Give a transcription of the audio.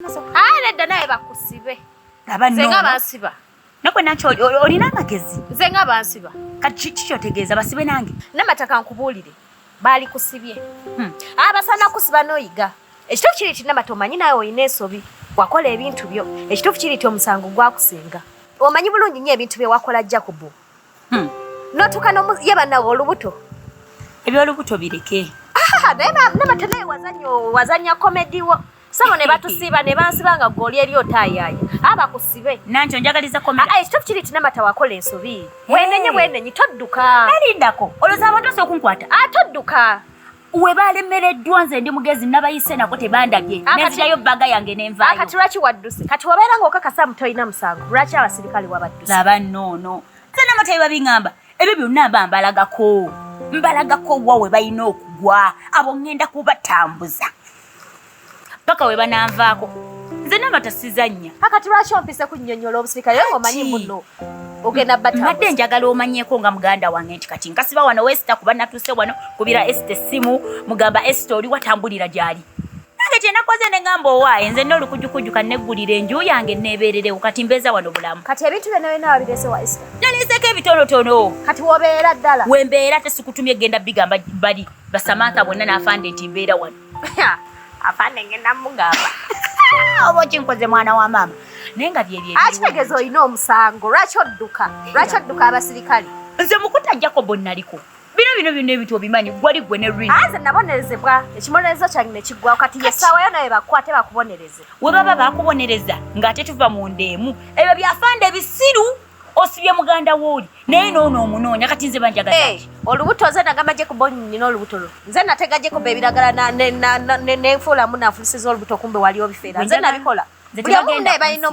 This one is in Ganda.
Nedda naye bakusibe. Zenga bansiba. Nakwe nacho olina amagezi. Zenga bansiba. Kati kikyotegeeza basibe nange. Namataka nkubuulire. Baali kusibye. Abasana kusiba noyiga. Ekituufu kiri ti Namata omanyi naye oyina ensobi. Wakola ebintu byo. Ekituufu kiri ti omusango gwakusinga. Omanyi bulungi nnyo ebintu bye wakola Jacob. Notuuka yeba nawe olubuto. Ebyolubuto bireke. Naye Namata naye wazanya komedi wo. Samo ne batusiba ne bansibanga goli eri otayaya. Abakusibe. Nancho njagaliza komedi. Ekituufu kiri ti Namata wakola ensobi. Wenenye todduka. Nalindako. Olowooza abantu basobola okunkwata. Todduka. We balemereddwa nze ndi mugezi nabayise nako tebandabye. Nezirayo bbaga yange nenvaayo. Kati lwaki wadduse? Kati wabeera ng'okakasa mutoyina musango. Lwaki abasirikale wabadduse? Laba noono. Nze Namata bye babiŋŋamba. Ebyo byonna mba mbalagako. Mbalagako wa we balina okugwa. Abo ŋŋenda kubatambuza. Paka we bananvaako. Nze Namata sizannya. Kati lwaki ompise kunnyonnyola obusirikale ng'omanyi muno? Ogenda batambuza. Mbadde njagala omanyeeko nga muganda wange nti kati nkasiba wano Westa kuba natuuse wano kubira Esther essimu mugamba Esther oli watambulira gyali. Nange kye nakoze ne ngamba owaaye nze n'olukujukuju kanneggulira enju yange neebeererewo kati mbeeza wano bulamu. Kati ebintu byonna byonna wabirese wa Esther? Naliiseko ebitonotono. Kati wobeera ddala? We mbeera tesikutumye genda bigamba bali basamantha bonna n'afande nti mbeera wano. Afande ngenda mugamba. Oba kinkoze mwana wa mama. Naye nga bye kitegeeza olina omusango. Lwaki odduka? Lwaki odduka abasirikale? Nze mukuta Jacob naliko. Bino byonna ebintu obimanyi gwali gwe ne Ring. Nze nabonerezebwa. Ekimonerezo kyange ne kiggwawo kati yessaawayo naye bakwate bakubonereze. We baba bakubonereza ng'ate tuva mu ndeemu. Ebyo byafande bisiru osibye muganda wooli. Naye noono omunoonya kati nze banjagala ki? Olubuto nze nagamba Jacob nina olubuto lwo. Nze natega Jacob ebiragala nenfuulamu nafuusiza olubuto kumbe wali obifeera. Nze nabikola. Buli omu naye balina